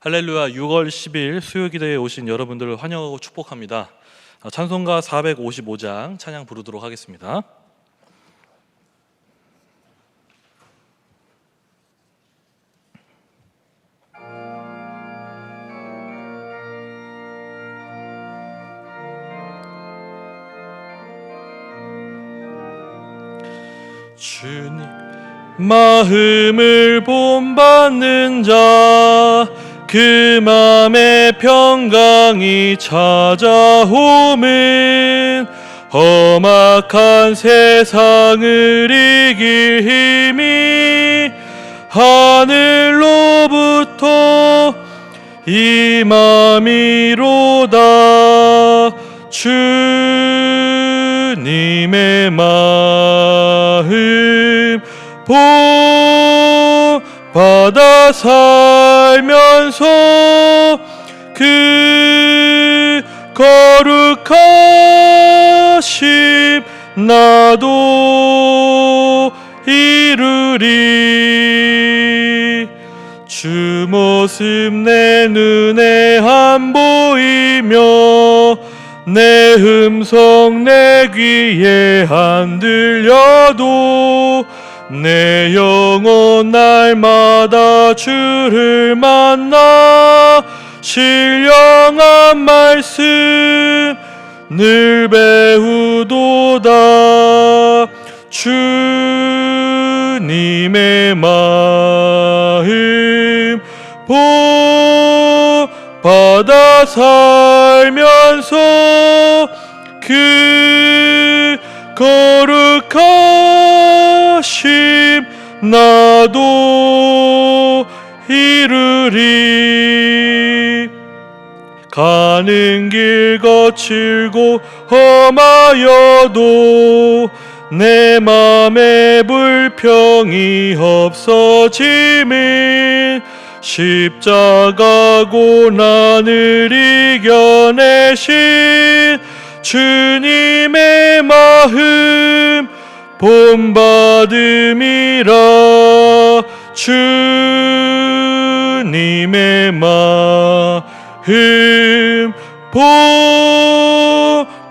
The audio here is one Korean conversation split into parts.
할렐루야. 6월 10일 수요기도에 오신 여러분들을 환영하고 축복합니다. 찬송가 455장 찬양 부르도록 하겠습니다. 주님 마음을 본받는 자 그 맘에 평강이 찾아오면 험악한 세상을 이길 힘이 하늘로부터 임함이로다. 주님의 마음 받아 살면서 그 거룩하심 나도 이루리. 주 모습 내 눈에 안 보이며 내 음성 내 귀에 안 들려도 내 영혼 날마다 주를 만나 신령한 말씀 늘 배우도다. 주님의 마음 받아 살면서 그 거룩하심 나도 이루리. 가는 길 거칠고 험하여도 내 맘에 불평이 없어지면 십자가 고난을 이겨내신 주님의 마음 본받음이라. 주님의 마음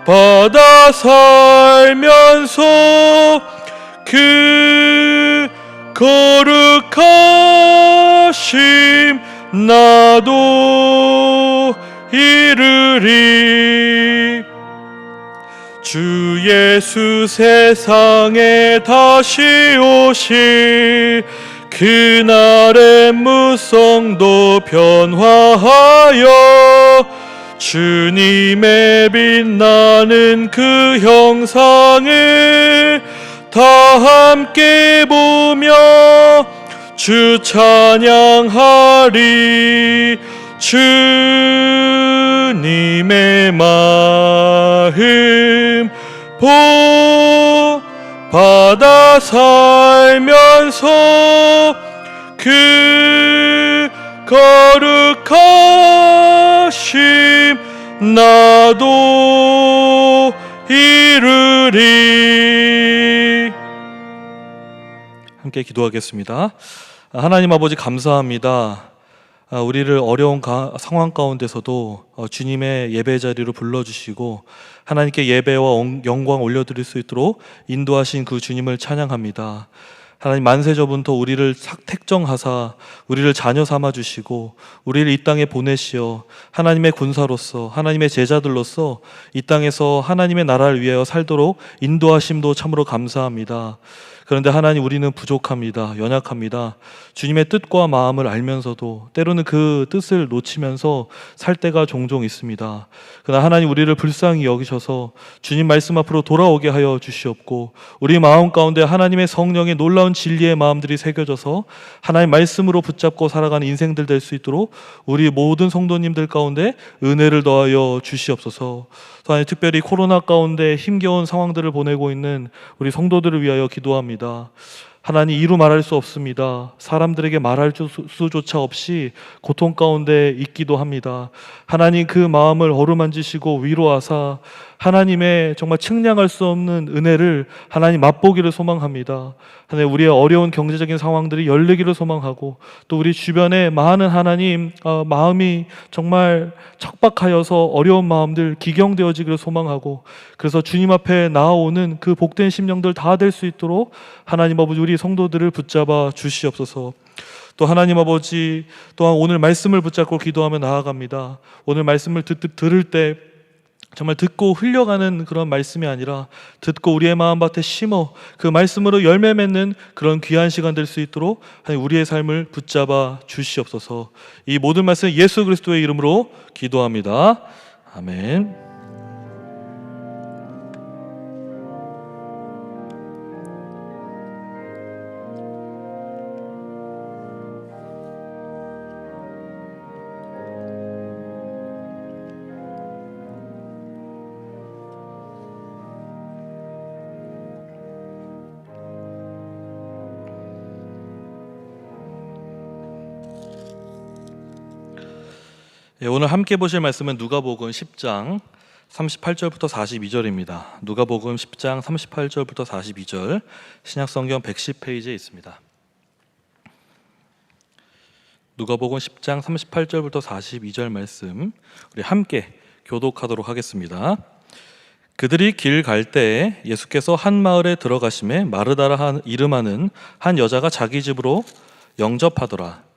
받아 살면서 그 거룩하심 나도 이루리. 주 예수 세상에 다시 오실 그날의 무성도 변화하여 주님의 빛나는 그 형상을 다 함께 보며 주 찬양하리. 주님의 마음 받아 살면서 그 거룩하심 나도 이루리. 함께 기도하겠습니다. 하나님 아버지 감사합니다. 우리를 어려운 상황 가운데서도 주님의 예배 자리로 불러주시고 하나님께 예배와 영광 올려드릴 수 있도록 인도하신 그 주님을 찬양합니다. 하나님 만세저부터 우리를 택정하사 우리를 자녀 삼아주시고 우리를 이 땅에 보내시어 하나님의 군사로서 하나님의 제자들로서 이 땅에서 하나님의 나라를 위하여 살도록 인도하심도 참으로 감사합니다. 그런데 하나님 우리는 부족합니다. 연약합니다. 주님의 뜻과 마음을 알면서도 때로는 그 뜻을 놓치면서 살 때가 종종 있습니다. 그러나 하나님 우리를 불쌍히 여기셔서 주님 말씀 앞으로 돌아오게 하여 주시옵고 우리 마음 가운데 하나님의 성령의 놀라운 진리의 마음들이 새겨져서 하나님 말씀으로 붙잡고 살아가는 인생들 될 수 있도록 우리 모든 성도님들 가운데 은혜를 더하여 주시옵소서. 하나님 특별히 코로나 가운데 힘겨운 상황들을 보내고 있는 우리 성도들을 위하여 기도합니다. 하나님 이루 말할 수 없습니다. 사람들에게 말할 수조차 없이 고통 가운데 있기도 합니다. 하나님 그 마음을 어루만지시고 위로하사 하나님의 정말 측량할 수 없는 은혜를 하나님 맛보기를 소망합니다. 하나님, 우리의 어려운 경제적인 상황들이 열리기를 소망하고, 또 우리 주변에 많은 하나님 마음이 정말 척박하여서 어려운 마음들 기경되어지기를 소망하고, 그래서 주님 앞에 나아오는 그 복된 심령들 다 될 수 있도록 하나님 아버지 우리 성도들을 붙잡아 주시옵소서. 또 하나님 아버지 또한 오늘 말씀을 붙잡고 기도하며 나아갑니다. 오늘 말씀을 들을 때 정말 듣고 흘려가는 그런 말씀이 아니라 듣고 우리의 마음밭에 심어 그 말씀으로 열매 맺는 그런 귀한 시간 될 수 있도록 우리의 삶을 붙잡아 주시옵소서. 이 모든 말씀 예수 그리스도의 이름으로 기도합니다. 아멘. 오늘 함께 보실 말씀은 누가복음 10장 38절부터 42절입니다. 누가복음 10장 38절부터 42절, 신약성경 110페이지에 있습니다. 누가복음 10장 38절부터 42절 말씀 우리 함께 교독하도록 하겠습니다. 그들이 길 갈 때에 예수께서 한 마을에 들어가심에 마르다라 이름하는 한 여자가 자기 집으로 영접하더라.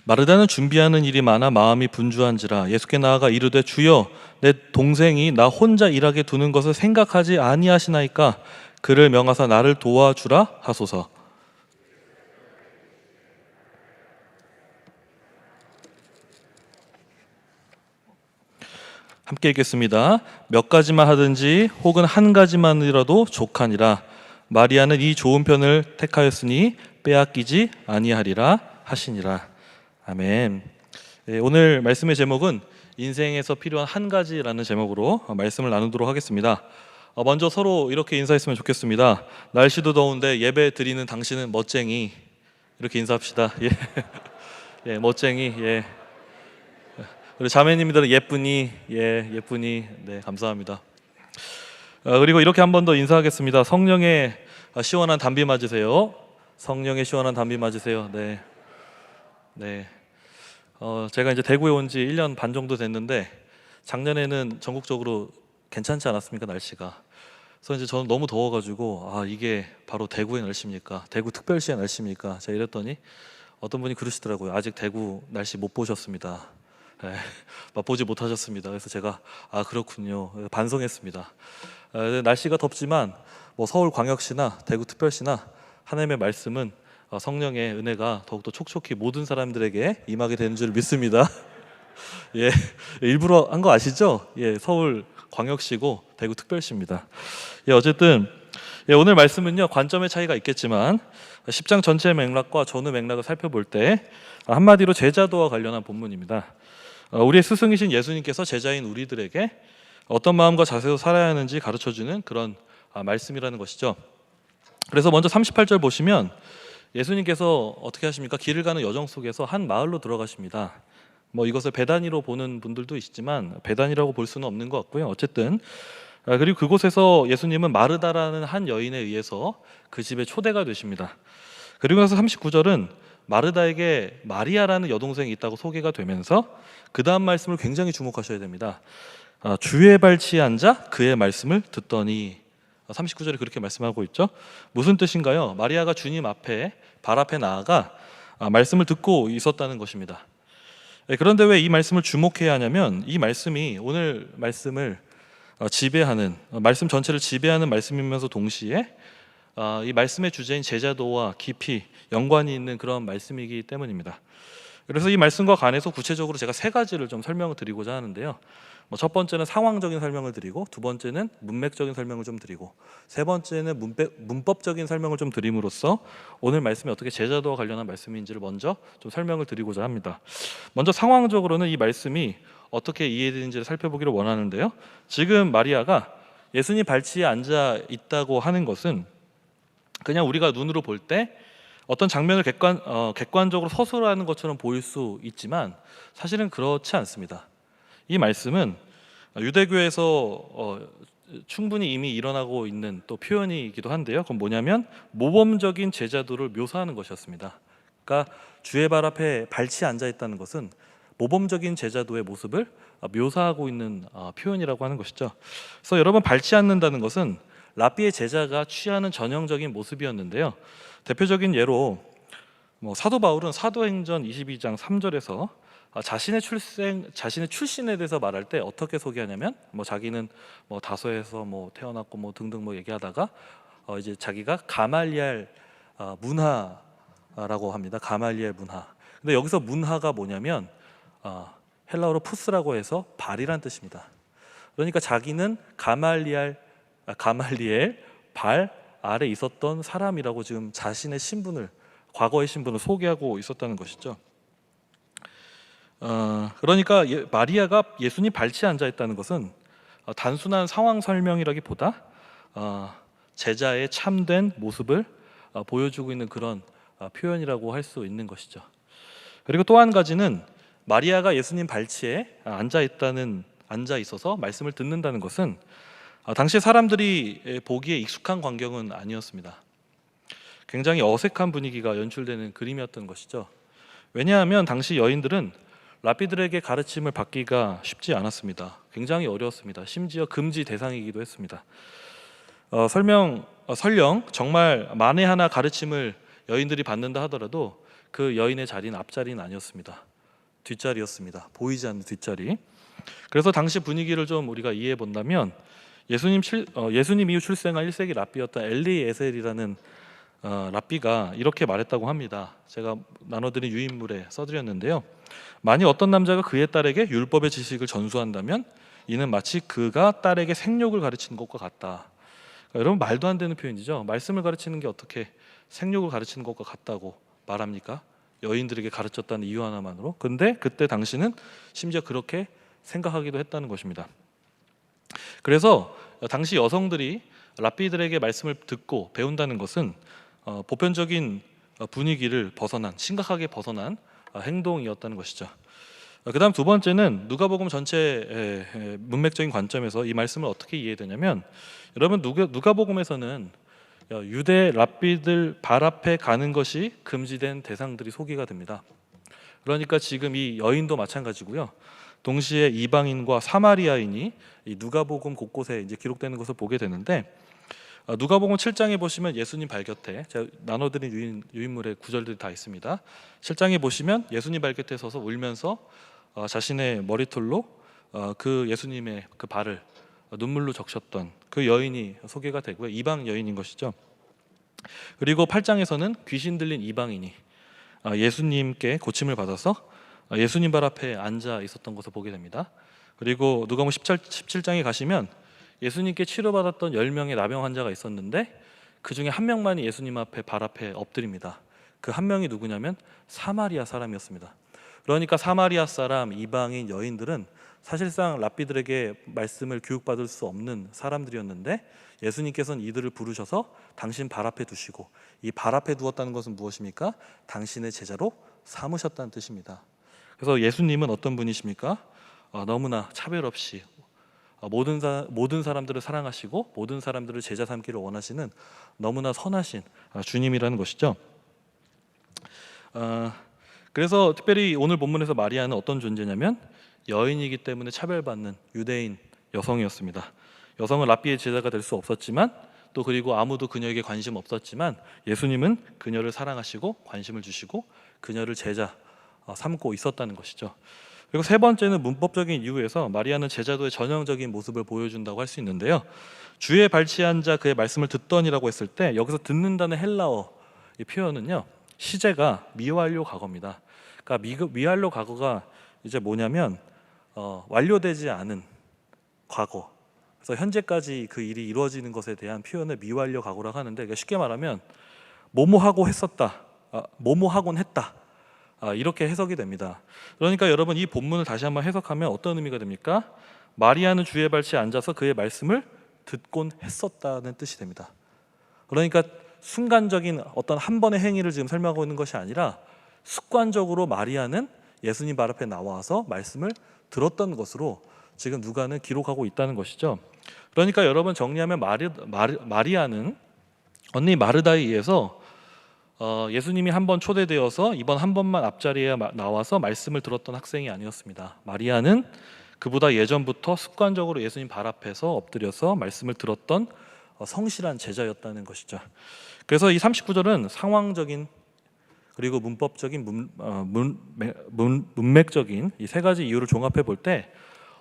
마르다는 준비하는 일이 많아 마음이 분주한지라 예수께 나아가 이르되 주여, 내 동생이 나 혼자 일하게 두는 것을 생각하지 아니하시나이까 그를 명하사 나를 도와주라 하소서. 함께 읽겠습니다. 몇 가지만 하든지 혹은 한 가지만이라도 족하니라. 마리아는 이 좋은 편을 택하였으니 빼앗기지 아니하리라 하시니라. 아멘. 오늘 말씀의 제목은 인생에서 필요한 한 가지라는 제목으로 말씀을 나누도록 하겠습니다. 먼저 서로 이렇게 인사했으면 좋겠습니다. 날씨도 더운데 예배 드리는 당신은 멋쟁이, 이렇게 인사합시다. 예, 예, 멋쟁이. 예. 우리 자매님들은 예쁘니, 예, 예쁘니. 네, 감사합니다. 그리고 이렇게 한 번 더 인사하겠습니다. 성령의 시원한 담비 맞으세요. 성령의 시원한 담비 맞으세요. 네, 네. 제가 이제 대구에 온 지 1년 반 정도 됐는데 작년에는 전국적으로 괜찮지 않았습니까, 날씨가. 그래서 이제 저는 너무 더워가지고 이게 바로 대구의 날씨입니까? 대구 특별시의 날씨입니까? 제가 이랬더니 어떤 분이 그러시더라고요. 아직 대구 날씨 못 보셨습니다. 네, 맛보지 못하셨습니다. 그래서 제가 그렇군요, 반성했습니다. 날씨가 덥지만 뭐 서울광역시나 대구특별시나 하나님의 말씀은 성령의 은혜가 더욱더 촉촉히 모든 사람들에게 임하게 되는 줄 믿습니다. 예, 일부러 한 거 아시죠? 예, 서울광역시고 대구특별시입니다. 예, 어쨌든 오늘 말씀은요, 관점의 차이가 있겠지만 10장 전체 맥락과 전후 맥락을 살펴볼 때 한마디로 제자도와 관련한 본문입니다. 우리의 스승이신 예수님께서 제자인 우리들에게 어떤 마음과 자세로 살아야 하는지 가르쳐주는 그런 말씀이라는 것이죠. 그래서 먼저 38절 보시면 예수님께서 어떻게 하십니까? 길을 가는 여정 속에서 한 마을로 들어가십니다. 뭐 이것을 베다니로 보는 분들도 있지만 베다니라고 볼 수는 없는 것 같고요. 어쨌든 그리고 그곳에서 예수님은 마르다라는 한 여인에 의해서 그 집에 초대가 되십니다. 그리고 나서 39절은 마르다에게 마리아라는 여동생이 있다고 소개가 되면서 그 다음 말씀을 굉장히 주목하셔야 됩니다. 주의 발치에 앉아 그의 말씀을 듣더니, 39절에 그렇게 말씀하고 있죠. 무슨 뜻인가요? 마리아가 주님 앞에 발 앞에 나아가 말씀을 듣고 있었다는 것입니다. 그런데 왜 이 말씀을 주목해야 하냐면 이 말씀이 오늘 말씀을 지배하는, 말씀 전체를 지배하는 말씀이면서 동시에 이 말씀의 주제인 제자도와 깊이 연관이 있는 그런 말씀이기 때문입니다. 그래서 이 말씀과 관해서 구체적으로 제가 세 가지를 좀 설명을 드리고자 하는데요. 첫 번째는 상황적인 설명을 드리고, 두 번째는 문맥적인 설명을 좀 드리고, 세 번째는 문법적인 설명을 좀 드림으로써 오늘 말씀이 어떻게 제자도와 관련한 말씀인지를 먼저 좀 설명을 드리고자 합니다. 먼저 상황적으로는 이 말씀이 어떻게 이해되는지를 살펴보기를 원하는데요. 지금 마리아가 예수님 발치에 앉아 있다고 하는 것은 그냥 우리가 눈으로 볼 때 어떤 장면을 객관적으로 서술하는 것처럼 보일 수 있지만 사실은 그렇지 않습니다. 이 말씀은 유대교에서 충분히 이미 일어나고 있는 또 표현이기도 한데요. 그건 뭐냐면 모범적인 제자도를 묘사하는 것이었습니다. 그러니까 주의 발 앞에 발치 앉아 있다는 것은 모범적인 제자도의 모습을 묘사하고 있는 표현이라고 하는 것이죠. 그래서 여러분, 발치 앉는다는 것은 랍비의 제자가 취하는 전형적인 모습이었는데요. 대표적인 예로 사도 바울은 사도행전 22장 3절에서 자신의 출신에 대해서 말할 때 어떻게 소개하냐면 자기는 다소에서 태어났고 등등 얘기하다가 이제 자기가 가말리엘 문하라고 합니다. 가말리엘 문하. 근데 여기서 문하가 뭐냐면 헬라어로 푸스라고 해서 발이란 뜻입니다. 그러니까 자기는 가말리엘 발 아래 있었던 사람이라고 지금 자신의 신분을, 과거의 신분을 소개하고 있었다는 것이죠. 그러니까 마리아가 예수님 발치에 앉아 있다는 것은 단순한 상황 설명이라기보다 제자의 참된 모습을 보여주고 있는 그런 표현이라고 할 수 있는 것이죠. 그리고 또 한 가지는 마리아가 예수님 발치에 앉아 있어서 말씀을 듣는다는 것은 당시 사람들이 보기에 익숙한 광경은 아니었습니다. 굉장히 어색한 분위기가 연출되는 그림이었던 것이죠. 왜냐하면 당시 여인들은 랍비들에게 가르침을 받기가 쉽지 않았습니다. 굉장히 어려웠습니다. 심지어 금지 대상이기도 했습니다. 설령 정말 만에 하나 가르침을 여인들이 받는다 하더라도 그 여인의 자리는 앞자리는 아니었습니다. 뒷자리였습니다. 보이지 않는 뒷자리. 그래서 당시 분위기를 좀 우리가 이해해 본다면 예수님 이후 출생한 1세기 랍비였던 엘리에셀이라는 랍비가 이렇게 말했다고 합니다. 제가 나눠드린 유인물에 써드렸는데요. 만일 어떤 남자가 그의 딸에게 율법의 지식을 전수한다면 이는 마치 그가 딸에게 생욕을 가르치는 것과 같다. 그러니까 여러분, 말도 안 되는 표현이죠. 말씀을 가르치는 게 어떻게 생욕을 가르치는 것과 같다고 말합니까? 여인들에게 가르쳤다는 이유 하나만으로. 근데 그때 당시는 심지어 그렇게 생각하기도 했다는 것입니다. 그래서 당시 여성들이 랍비들에게 말씀을 듣고 배운다는 것은 보편적인 분위기를 심각하게 벗어난 행동이었다는 것이죠. 그다음 두 번째는 누가복음 전체 문맥적인 관점에서 이 말씀을 어떻게 이해되냐면, 여러분, 누가복음에서는 유대 랍비들 발 앞에 가는 것이 금지된 대상들이 소개가 됩니다. 그러니까 지금 이 여인도 마찬가지고요. 동시에 이방인과 사마리아인이 이 누가복음 곳곳에 이제 기록되는 것을 보게 되는데, 누가복음 7장에 보시면 예수님 발 곁에, 제가 나눠드린 유인물의 구절들이 다 있습니다. 7장에 보시면 예수님 발 곁에 서서 울면서 자신의 머리털로 그 예수님의 그 발을 눈물로 적셨던 그 여인이 소개가 되고요. 이방 여인인 것이죠. 그리고 8장에서는 귀신 들린 이방인이 예수님께 고침을 받아서 예수님 발 앞에 앉아 있었던 것을 보게 됩니다. 그리고 누가복음 17장에 가시면 예수님께 치료받았던 10명의 나병 환자가 있었는데 그 중에 한 명만이 예수님 앞에 발 앞에 엎드립니다. 그 한 명이 누구냐면 사마리아 사람이었습니다. 그러니까 사마리아 사람, 이방인, 여인들은 사실상 랍비들에게 말씀을 교육받을 수 없는 사람들이었는데 예수님께서는 이들을 부르셔서 당신 발 앞에 두시고, 이 발 앞에 두었다는 것은 무엇입니까? 당신의 제자로 삼으셨다는 뜻입니다. 그래서 예수님은 어떤 분이십니까? 너무나 차별 없이 모든 사람들을 사랑하시고 모든 사람들을 제자 삼기를 원하시는 너무나 선하신 주님이라는 것이죠. 그래서 특별히 오늘 본문에서 마리아는 어떤 존재냐면 여인이기 때문에 차별받는 유대인 여성이었습니다. 여성은 랍비의 제자가 될 수 없었지만, 또 그리고 아무도 그녀에게 관심 없었지만 예수님은 그녀를 사랑하시고 관심을 주시고 그녀를 제자 삼고 있었다는 것이죠. 그리고 세 번째는 문법적인 이유에서 마리아는 제자도의 전형적인 모습을 보여준다고 할 수 있는데요. 주의 발치에 앉아 그의 말씀을 듣더니라고 했을 때 여기서 듣는다는 헬라어 이 표현은요, 시제가 미완료 과거입니다. 그러니까 미완료 과거가 이제 뭐냐면 완료되지 않은 과거. 그래서 현재까지 그 일이 이루어지는 것에 대한 표현을 미완료 과거라고 하는데, 그러니까 쉽게 말하면 뭐뭐하고 했었다, 뭐뭐하곤 했다, 이렇게 해석이 됩니다. 그러니까 여러분, 이 본문을 다시 한번 해석하면 어떤 의미가 됩니까? 마리아는 주의 발치에 앉아서 그의 말씀을 듣곤 했었다는 뜻이 됩니다. 그러니까 순간적인 어떤 한 번의 행위를 지금 설명하고 있는 것이 아니라 습관적으로 마리아는 예수님 발 앞에 나와서 말씀을 들었던 것으로 지금 누가는 기록하고 있다는 것이죠. 그러니까 여러분 정리하면 마리아는 언니 마르다에 의해서 예수님이 한 번 초대되어서 이번 한 번만 앞자리에 나와서 말씀을 들었던 학생이 아니었습니다. 마리아는 그보다 예전부터 습관적으로 예수님 발 앞에서 엎드려서 말씀을 들었던 성실한 제자였다는 것이죠. 그래서 이 39절은 상황적인 그리고 문법적인 문맥적인 이 세 가지 이유를 종합해 볼 때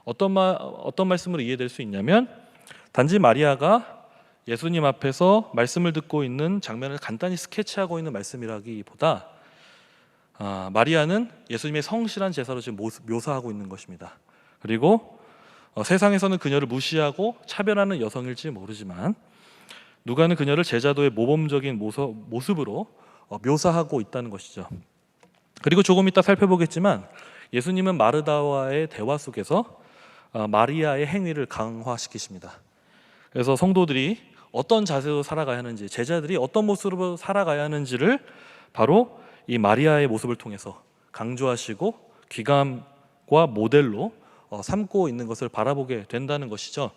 어떤 말씀으로 이해될 수 있냐면, 단지 마리아가 예수님 앞에서 말씀을 듣고 있는 장면을 간단히 스케치하고 있는 말씀이라기보다 마리아는 예수님의 성실한 제사로 지금 묘사하고 있는 것입니다. 그리고 세상에서는 그녀를 무시하고 차별하는 여성일지 모르지만 누가는 그녀를 제자도의 모범적인 모습으로 묘사하고 있다는 것이죠. 그리고 조금 이따 살펴보겠지만 예수님은 마르다와의 대화 속에서 마리아의 행위를 강화시키십니다. 그래서 성도들이 어떤 자세로 살아가야 하는지, 제자들이 어떤 모습으로 살아가야 하는지를 바로 이 마리아의 모습을 통해서 강조하시고 귀감과 모델로 삼고 있는 것을 바라보게 된다는 것이죠.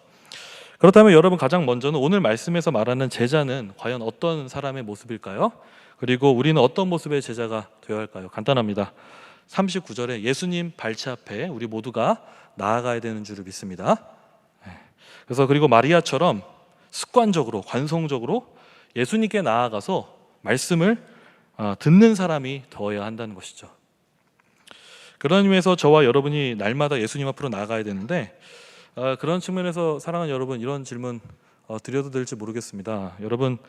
그렇다면 여러분, 가장 먼저는 오늘 말씀에서 말하는 제자는 과연 어떤 사람의 모습일까요? 그리고 우리는 어떤 모습의 제자가 되어야 할까요? 간단합니다. 39절에 예수님 발치 앞에 우리 모두가 나아가야 되는 줄을 믿습니다. 그래서 그리고 마리아처럼 습관적으로 관성적으로 예수님께 나아가서 말씀을 듣는 사람이 되어야 한다는 것이죠. 그런 의미에서 저와 여러분이 날마다 예수님 앞으로 나아가야 되는데, 그런 측면에서 사랑하는 여러분, 이런 질문 드려도 될지 모르겠습니다. 여러분,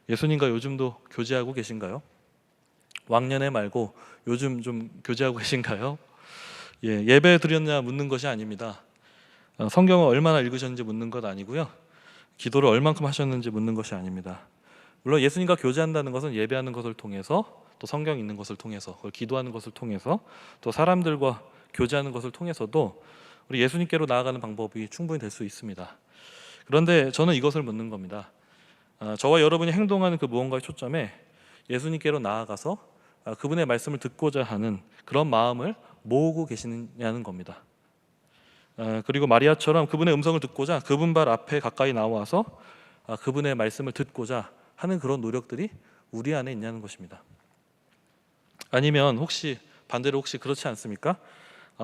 예수님과 요즘도 교제하고 계신가요? 왕년에 말고 요즘 좀 교제하고 계신가요? 예배 드렸냐 묻는 것이 아닙니다. 성경을 얼마나 읽으셨는지 묻는 것 아니고요, 기도를 얼만큼 하셨는지 묻는 것이 아닙니다. 물론 예수님과 교제한다는 것은 예배하는 것을 통해서, 또 성경 읽는 것을 통해서, 그걸 기도하는 것을 통해서, 또 사람들과 교제하는 것을 통해서도 우리 예수님께로 나아가는 방법이 충분히 될 수 있습니다. 그런데 저는 이것을 묻는 겁니다. 저와 여러분이 행동하는 그 무언가의 초점에 예수님께로 나아가서 그분의 말씀을 듣고자 하는 그런 마음을 모으고 계시느냐는 겁니다. 그리고 마리아처럼 그분의 음성을 듣고자 그분 발 앞에 가까이 나와서 그분의 말씀을 듣고자 하는 그런 노력들이 우리 안에 있냐는 것입니다. 아니면 혹시 반대로 혹시 그렇지 않습니까?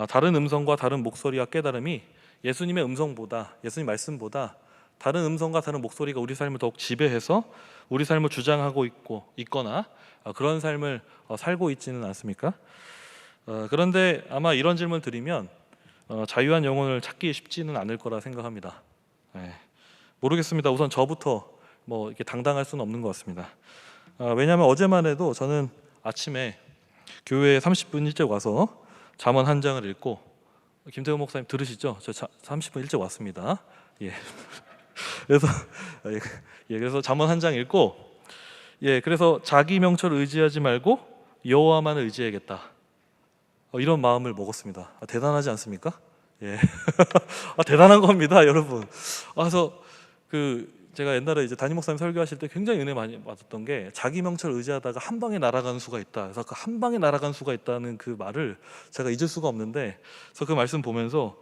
다른 음성과 다른 목소리와 깨달음이 예수님의 음성보다, 예수님 말씀보다 다른 음성과 다른 목소리가 우리 삶을 더욱 지배해서 우리 삶을 주장하고 있거나 그런 삶을 살고 있지는 않습니까? 그런데 아마 이런 질문 드리면 자유한 영혼을 찾기 쉽지는 않을 거라 생각합니다. 모르겠습니다. 우선 저부터 이렇게 당당할 수는 없는 것 같습니다. 왜냐하면 어제만 해도 저는 아침에 교회에 30분 일찍 와서 잠언 한 장을 읽고, 김태훈 목사님 들으시죠? 저 30분 일찍 왔습니다. 그래서 잠언 한 장 읽고, 그래서 자기 명철을 의지하지 말고 여호와만을 의지해야겠다, 이런 마음을 먹었습니다. 대단하지 않습니까? 대단한 겁니다, 여러분. 그래서 제가 옛날에 이제 담임 목사님 설교하실 때 굉장히 은혜 많이 받았던 게, 자기 명철을 의지하다가 한 방에 날아가는 수가 있다. 그래서 그 한 방에 날아가는 수가 있다는 그 말을 제가 잊을 수가 없는데, 그래서 그 말씀 보면서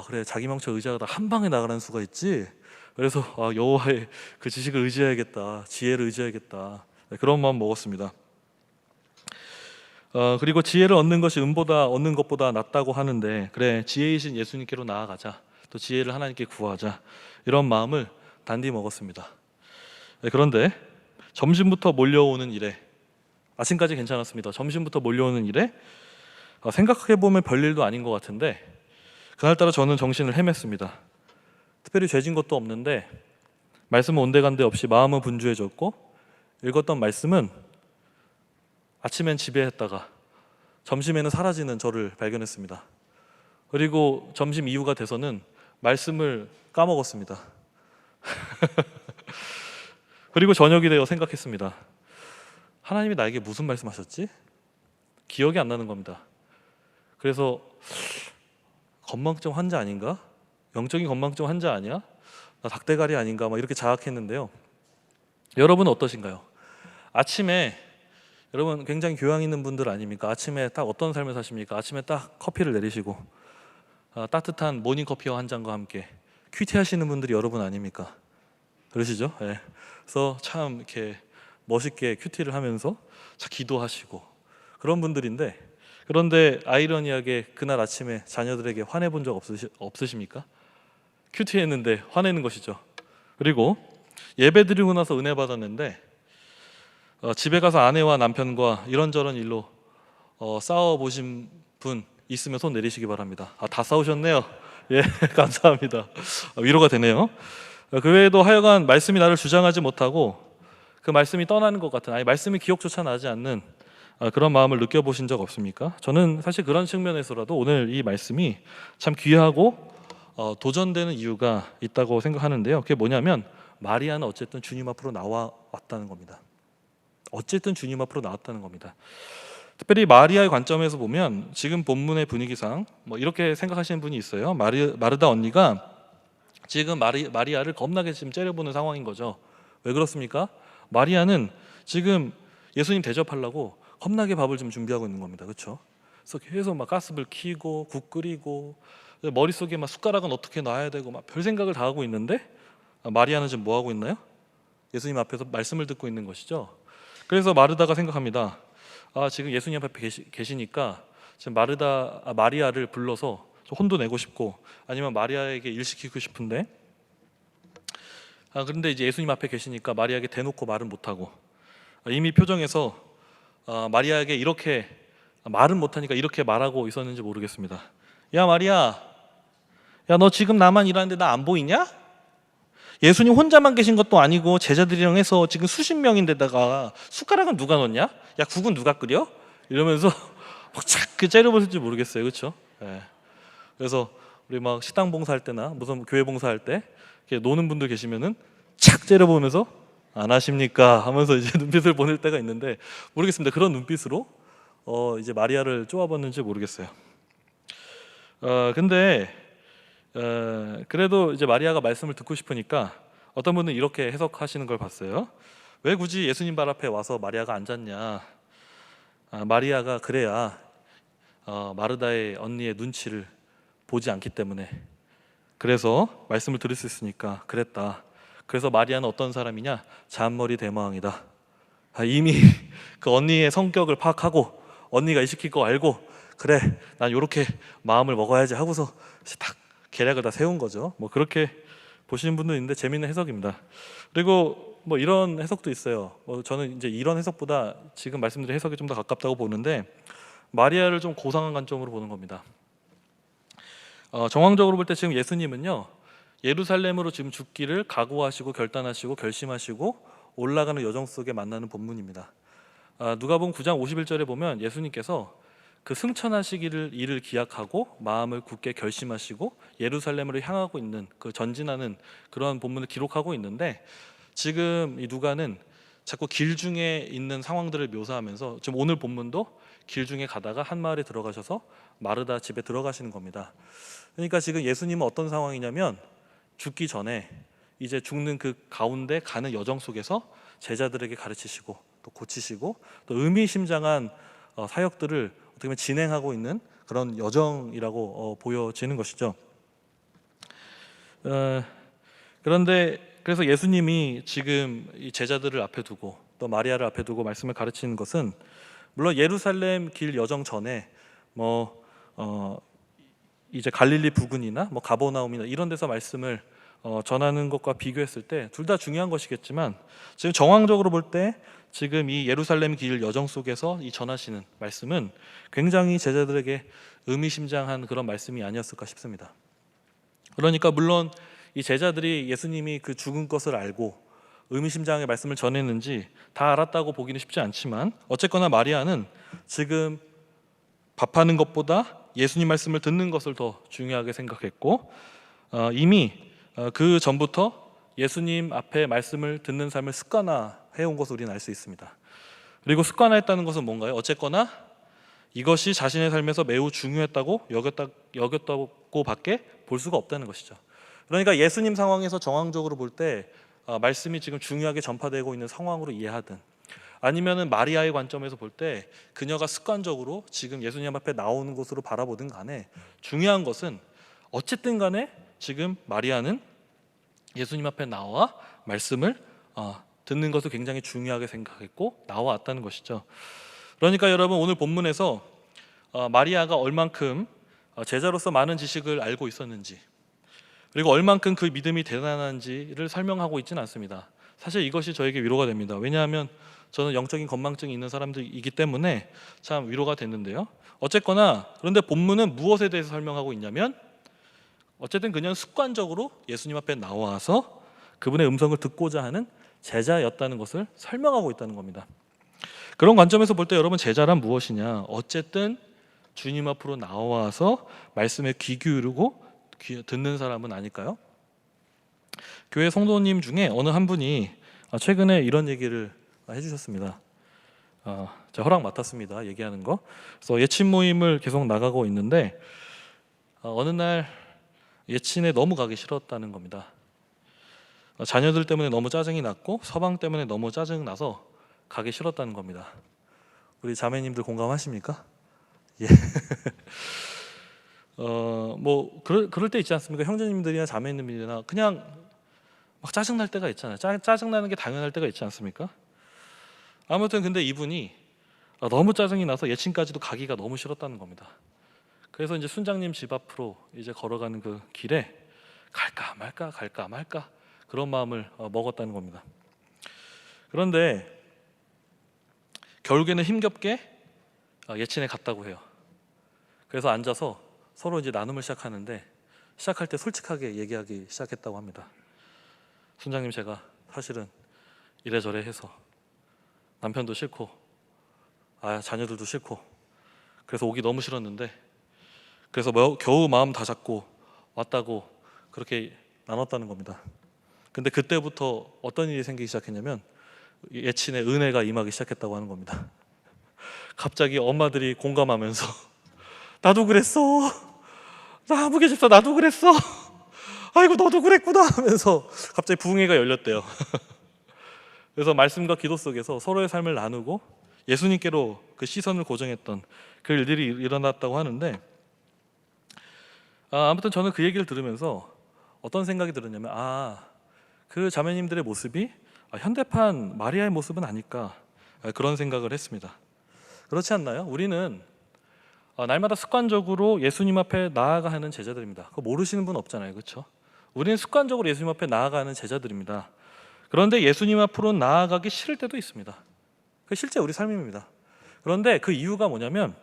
그래, 자기 명철 의지하다 한 방에 나가는 수가 있지. 그래서 여호와의 그 지식을 의지해야겠다, 지혜를 의지해야겠다, 그런 마음 먹었습니다. 그리고 지혜를 얻는 것이 은보다 얻는 것보다 낫다고 하는데, 그래, 지혜이신 예수님께로 나아가자, 또 지혜를 하나님께 구하자, 이런 마음을 단디 먹었습니다. 그런데 점심부터 몰려오는 일에, 아침까지 괜찮았습니다. 점심부터 몰려오는 일에 생각해보면 별일도 아닌 것 같은데, 그날따라 저는 정신을 헤맸습니다. 특별히 죄진 것도 없는데 말씀은 온데간데 없이 마음은 분주해졌고, 읽었던 말씀은 아침엔 지배했다가 점심에는 사라지는 저를 발견했습니다. 그리고 점심 이후가 돼서는 말씀을 까먹었습니다. 그리고 저녁이 되어 생각했습니다. 하나님이 나에게 무슨 말씀하셨지? 기억이 안 나는 겁니다. 그래서 건망증 환자 아닌가? 영적인 건망증 환자 아니야? 나 닭대가리 아닌가? 이렇게 자학했는데요. 여러분은 어떠신가요? 아침에 여러분 굉장히 교양 있는 분들 아닙니까? 아침에 딱 어떤 삶을 사십니까? 아침에 딱 커피를 내리시고 따뜻한 모닝 커피와 한 잔과 함께 큐티하시는 분들이 여러분 아닙니까? 그러시죠? 예. 그래서 참 이렇게 멋있게 큐티를 하면서 기도하시고 그런 분들인데, 그런데 아이러니하게 그날 아침에 자녀들에게 화내본 적 없으십니까? 큐티했는데 화내는 것이죠. 그리고 예배 드리고 나서 은혜 받았는데 집에 가서 아내와 남편과 이런저런 일로 싸워 보신 분 있으면 손 내리시기 바랍니다. 다 싸우셨네요. 예, 감사합니다. 위로가 되네요. 그 외에도 하여간 말씀이 나를 주장하지 못하고 그 말씀이 떠나는 것 같은, 아니 말씀이 기억조차 나지 않는 그런 마음을 느껴보신 적 없습니까? 저는 사실 그런 측면에서라도 오늘 이 말씀이 참 귀하고 도전되는 이유가 있다고 생각하는데요. 그게 뭐냐면 마리아는 어쨌든 주님 앞으로 나왔다는 겁니다. 어쨌든 주님 앞으로 나왔다는 겁니다. 특별히 마리아의 관점에서 보면 지금 본문의 분위기상 이렇게 생각하시는 분이 있어요. 마르다 언니가 지금 마리아를 겁나게 지금 째려보는 상황인 거죠. 왜 그렇습니까? 마리아는 지금 예수님 대접하려고 겁나게 밥을 좀 준비하고 있는 겁니다. 그렇죠? 그래서 계속 막 가스불 켜고 국 끓이고 머릿속에 막 숟가락은 어떻게 놔야 되고 막 별 생각을 다 하고 있는데 마리아는 지금 뭐 하고 있나요? 예수님 앞에서 말씀을 듣고 있는 것이죠. 그래서 마르다가 생각합니다. 지금 예수님 앞에 계시니까 지금 마리아를 불러서 혼도 내고 싶고 아니면 마리아에게 일 시키고 싶은데 그런데 이제 예수님 앞에 계시니까 마리아에게 대놓고 말은 못하고 이미 표정에서 마리아에게 이렇게 말은 못하니까 이렇게 말하고 있었는지 모르겠습니다. 야 마리아, 야 너 지금 나만 일하는데 나 안 보이냐? 예수님 혼자만 계신 것도 아니고 제자들이랑 해서 지금 수십 명인데다가 숟가락은 누가 넣냐? 야 국은 누가 끓여? 이러면서 그 째려보실지 모르겠어요. 그렇죠? 네. 그래서 우리 막 식당 봉사할 때나 무슨 교회 봉사할 때 이렇게 노는 분들 계시면은 착 째려보면서 안 하십니까? 하면서 이제 눈빛을 보낼 때가 있는데 모르겠습니다. 그런 눈빛으로 이제 마리아를 쪼아봤는지 모르겠어요. 근데 그래도 이제 마리아가 말씀을 듣고 싶으니까 어떤 분은 이렇게 해석하시는 걸 봤어요. 왜 굳이 예수님 발 앞에 와서 마리아가 앉았냐? 마리아가 그래야 마르다의 언니의 눈치를 보지 않기 때문에, 그래서 말씀을 들을 수 있으니까 그랬다. 그래서 마리아는 어떤 사람이냐? 잔머리 대마왕이다. 이미 그 언니의 성격을 파악하고 언니가 일 시킬 거 알고 그래 난 이렇게 마음을 먹어야지 하고서 딱 계략을 다 세운 거죠. 그렇게 보시는 분도 있는데 재미있는 해석입니다. 그리고 이런 해석도 있어요. 저는 이제 이런 해석보다 지금 말씀드린 해석이 좀 더 가깝다고 보는데 마리아를 좀 고상한 관점으로 보는 겁니다. 정황적으로 볼 때 지금 예수님은요 예루살렘으로 지금 죽기를 각오하시고 결단하시고 결심하시고 올라가는 여정 속에 만나는 본문입니다. 누가복음 9장 51절에 보면 예수님께서 그 승천하시기를 이를 기약하고 마음을 굳게 결심하시고 예루살렘으로 향하고 있는 그 전진하는 그런 본문을 기록하고 있는데, 지금 이 누가는 자꾸 길 중에 있는 상황들을 묘사하면서 지금 오늘 본문도 길 중에 가다가 한 마을에 들어가셔서 마르다 집에 들어가시는 겁니다. 그러니까 지금 예수님은 어떤 상황이냐면 죽기 전에 이제 죽는 그 가운데 가는 여정 속에서 제자들에게 가르치시고 또 고치시고 또 의미심장한 사역들을 어떻게 보면 진행하고 있는 그런 여정이라고 보여지는 것이죠. 그런데 그래서 예수님이 지금 이 제자들을 앞에 두고 또 마리아를 앞에 두고 말씀을 가르치는 것은 물론 예루살렘 길 여정 전에 이제 갈릴리 부근이나 가버나움이나 이런 데서 말씀을 전하는 것과 비교했을 때 둘 다 중요한 것이겠지만 지금 정황적으로 볼 때 지금 이 예루살렘 길 여정 속에서 이 전하시는 말씀은 굉장히 제자들에게 의미심장한 그런 말씀이 아니었을까 싶습니다. 그러니까 물론 이 제자들이 예수님이 그 죽은 것을 알고 의미심장하게 말씀을 전했는지 다 알았다고 보기는 쉽지 않지만 어쨌거나 마리아는 지금 밥하는 것보다 예수님 말씀을 듣는 것을 더 중요하게 생각했고 이미 그 전부터 예수님 앞에 말씀을 듣는 삶을 습관화해온 것을 우리는 알 수 있습니다. 그리고 습관화했다는 것은 뭔가요? 어쨌거나 이것이 자신의 삶에서 매우 중요했다고 여겼다고 밖에 볼 수가 없다는 것이죠. 그러니까 예수님 상황에서 정황적으로 볼 때 말씀이 지금 중요하게 전파되고 있는 상황으로 이해하든 아니면은 마리아의 관점에서 볼 때 그녀가 습관적으로 지금 예수님 앞에 나오는 곳으로 바라보든 간에 중요한 것은 어쨌든 간에 지금 마리아는 예수님 앞에 나와 말씀을 듣는 것을 굉장히 중요하게 생각했고 나와왔다는 것이죠. 그러니까 여러분 오늘 본문에서 마리아가 얼만큼 제자로서 많은 지식을 알고 있었는지, 그리고 얼만큼 그 믿음이 대단한지를 설명하고 있지는 않습니다. 사실 이것이 저에게 위로가 됩니다. 왜냐하면 저는 영적인 건망증이 있는 사람들이기 때문에 참 위로가 됐는데요. 어쨌거나 그런데 본문은 무엇에 대해서 설명하고 있냐면 어쨌든 그녀는 습관적으로 예수님 앞에 나와서 그분의 음성을 듣고자 하는 제자였다는 것을 설명하고 있다는 겁니다. 그런 관점에서 볼 때 여러분 제자란 무엇이냐? 어쨌든 주님 앞으로 나와서 말씀에 귀 기울이고 듣는 사람은 아닐까요? 교회 성도님 중에 어느 한 분이 최근에 이런 얘기를 해주셨습니다. 제가 허락 맡았습니다. 얘기하는 거. 그래서 예친 모임을 계속 나가고 있는데 어느 날 예친에 너무 가기 싫었다는 겁니다. 자녀들 때문에 너무 짜증이 났고 서방 때문에 너무 짜증 나서 가기 싫었다는 겁니다. 우리 자매님들 공감하십니까? 예. 뭐 그럴 때 있지 않습니까? 형제님들이나 자매님들이나 그냥 막 짜증 날 때가 있잖아요. 짜증 나는 게 당연할 때가 있지 않습니까? 아무튼 근데 이분이 너무 짜증이 나서 예친까지도 가기가 너무 싫었다는 겁니다. 그래서 이제 순장님 집 앞으로 이제 걸어가는 그 길에 갈까 말까 그런 마음을 먹었다는 겁니다. 그런데 결국에는 힘겹게 예친에 갔다고 해요. 그래서 앉아서 서로 이제 나눔을 시작하는데 시작할 때 솔직하게 얘기하기 시작했다고 합니다. 순장님, 제가 사실은 이래저래 해서 남편도 싫고 자녀들도 싫고 그래서 오기 너무 싫었는데 그래서 겨우 마음 다 잡고 왔다고 그렇게 나눴다는 겁니다. 근데 그때부터 어떤 일이 생기기 시작했냐면 예친의 은혜가 임하기 시작했다고 하는 겁니다. 갑자기 엄마들이 공감하면서 나도 그랬어, 나 아무개 집사 나도 그랬어, 아이고 너도 그랬구나 하면서 갑자기 부흥회가 열렸대요. 그래서 말씀과 기도 속에서 서로의 삶을 나누고 예수님께로 그 시선을 고정했던 그 일들이 일어났다고 하는데 아무튼 저는 그 얘기를 들으면서 어떤 생각이 들었냐면 그 자매님들의 모습이 현대판 마리아의 모습은 아닐까 그런 생각을 했습니다. 그렇지 않나요? 우리는 날마다 습관적으로 예수님 앞에 나아가는 제자들입니다. 그거 모르시는 분 없잖아요, 그렇죠? 우리는 습관적으로 예수님 앞에 나아가는 제자들입니다. 그런데 예수님 앞으로 나아가기 싫을 때도 있습니다. 그게 실제 우리 삶입니다. 그런데 그 이유가 뭐냐면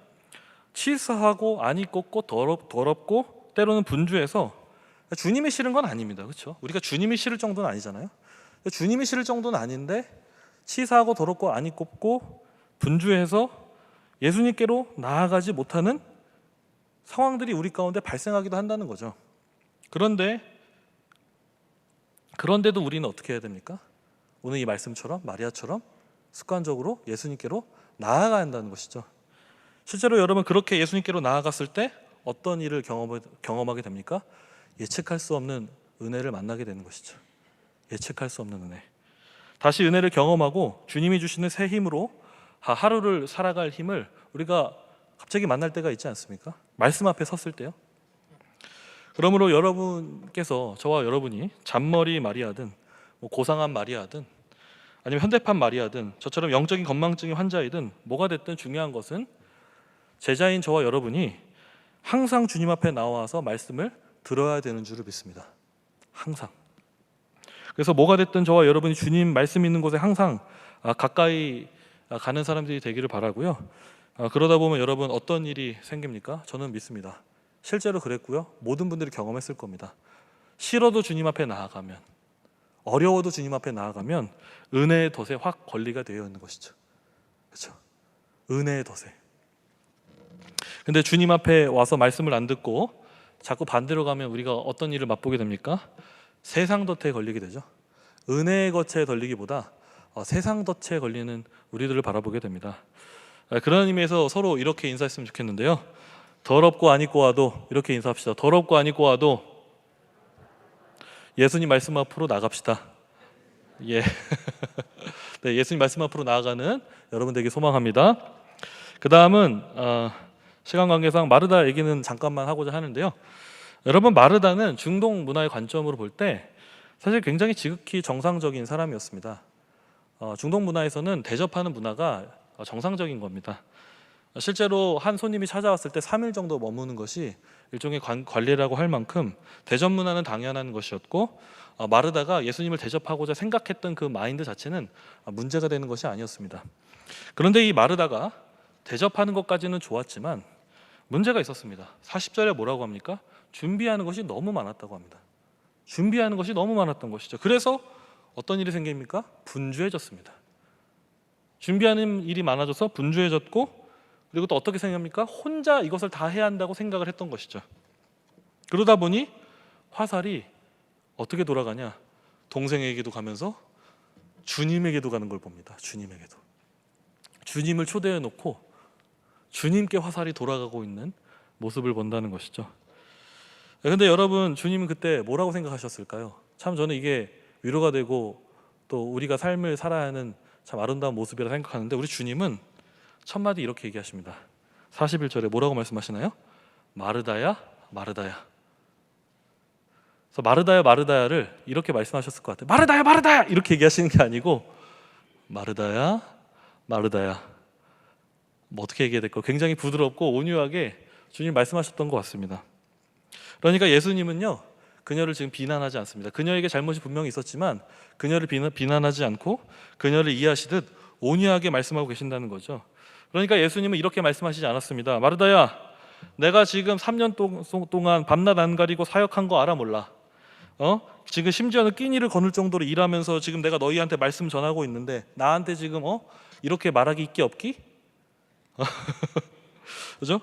치사하고 안이 꼽고 더럽고 때로는 분주해서 주님이 싫은 건 아닙니다, 그렇죠? 우리가 주님이 싫을 정도는 아니잖아요. 주님이 싫을 정도는 아닌데 치사하고 더럽고 안이 꼽고 분주해서 예수님께로 나아가지 못하는 상황들이 우리 가운데 발생하기도 한다는 거죠. 그런데도 우리는 어떻게 해야 됩니까? 오늘 이 말씀처럼 마리아처럼 습관적으로 예수님께로 나아가야 한다는 것이죠. 실제로 여러분 그렇게 예수님께로 나아갔을 때 어떤 일을 경험하게 됩니까? 예측할 수 없는 은혜를 만나게 되는 것이죠. 예측할 수 없는 은혜. 다시 은혜를 경험하고 주님이 주시는 새 힘으로 하루를 살아갈 힘을 우리가 갑자기 만날 때가 있지 않습니까? 말씀 앞에 섰을 때요. 그러므로 여러분께서 저와 여러분이 잔머리 마리아든 고상한 마리아든 아니면 현대판 마리아든 저처럼 영적인 건망증의 환자이든 뭐가 됐든 중요한 것은 제자인 저와 여러분이 항상 주님 앞에 나와서 말씀을 들어야 되는 줄을 믿습니다. 항상. 그래서 뭐가 됐든 저와 여러분이 주님 말씀 있는 곳에 항상 가까이 가는 사람들이 되기를 바라고요. 그러다 보면 여러분 어떤 일이 생깁니까? 저는 믿습니다. 실제로 그랬고요. 모든 분들이 경험했을 겁니다. 싫어도 주님 앞에 나아가면, 어려워도 주님 앞에 나아가면 은혜의 덫에 확 걸리게 되어 있는 것이죠. 그렇죠? 은혜의 덫에. 근데 주님 앞에 와서 말씀을 안 듣고 자꾸 반대로 가면 우리가 어떤 일을 맛보게 됩니까? 세상 덫에 걸리게 되죠. 은혜의 덫에 걸리기보다 세상 덫에 걸리는 우리들을 바라보게 됩니다. 그런 의미에서 서로 이렇게 인사했으면 좋겠는데요. 더럽고 안 입고 와도 이렇게 인사합시다. 더럽고 안 입고 와도 예수님 말씀 앞으로 나갑시다. 예. 네, 예수님 말씀 앞으로 나아가는 여러분 되게 소망합니다. 그 다음은 시간 관계상 마르다 얘기는 잠깐만 하고자 하는데요. 여러분, 마르다는 중동 문화의 관점으로 볼 때 사실 굉장히 지극히 정상적인 사람이었습니다. 중동 문화에서는 대접하는 문화가 정상적인 겁니다. 실제로 한 손님이 찾아왔을 때 3일 정도 머무는 것이 일종의 관례라고 할 만큼 대접 문화는 당연한 것이었고, 마르다가 예수님을 대접하고자 생각했던 그 마인드 자체는 문제가 되는 것이 아니었습니다. 그런데 이 마르다가 대접하는 것까지는 좋았지만 문제가 있었습니다. 40절에 뭐라고 합니까? 준비하는 것이 너무 많았다고 합니다. 준비하는 것이 너무 많았던 것이죠. 그래서 어떤 일이 생깁니까? 분주해졌습니다. 준비하는 일이 많아져서 분주해졌고, 그리고 또 어떻게 생각합니까? 혼자 이것을 다 해야 한다고 생각을 했던 것이죠. 그러다 보니 화살이 어떻게 돌아가냐? 동생에게도 가면서 주님에게도 가는 걸 봅니다. 주님에게도. 주님을 초대해 놓고 주님께 화살이 돌아가고 있는 모습을 본다는 것이죠. 그런데 여러분, 주님은 그때 뭐라고 생각하셨을까요? 참 저는 이게 위로가 되고 또 우리가 삶을 살아야 하는 참 아름다운 모습이라 생각하는데, 우리 주님은 첫 마디 이렇게 얘기하십니다. 41절에 뭐라고 말씀하시나요? 마르다야, 마르다야. 그래서 마르다야, 마르다야를 이렇게 말씀하셨을 것 같아요. 마르다야, 마르다야 이렇게 얘기하시는 게 아니고 마르다야, 마르다야. 뭐 어떻게 얘기해야 될까요? 굉장히 부드럽고 온유하게 주님 말씀하셨던 것 같습니다. 그러니까 예수님은요, 그녀를 지금 비난하지 않습니다. 그녀에게 잘못이 분명히 있었지만 그녀를 비난하지 않고 그녀를 이해하시듯 온유하게 말씀하고 계신다는 거죠. 그러니까 예수님은 이렇게 말씀하시지 않았습니다. 마르다야, 내가 지금 3년 동안 밤낮 안 가리고 사역한 거 알아 몰라? 지금 심지어는 끼니를 거둘 정도로 일하면서 지금 내가 너희한테 말씀 전하고 있는데 나한테 지금 이렇게 말하기 있기 없기? 그죠?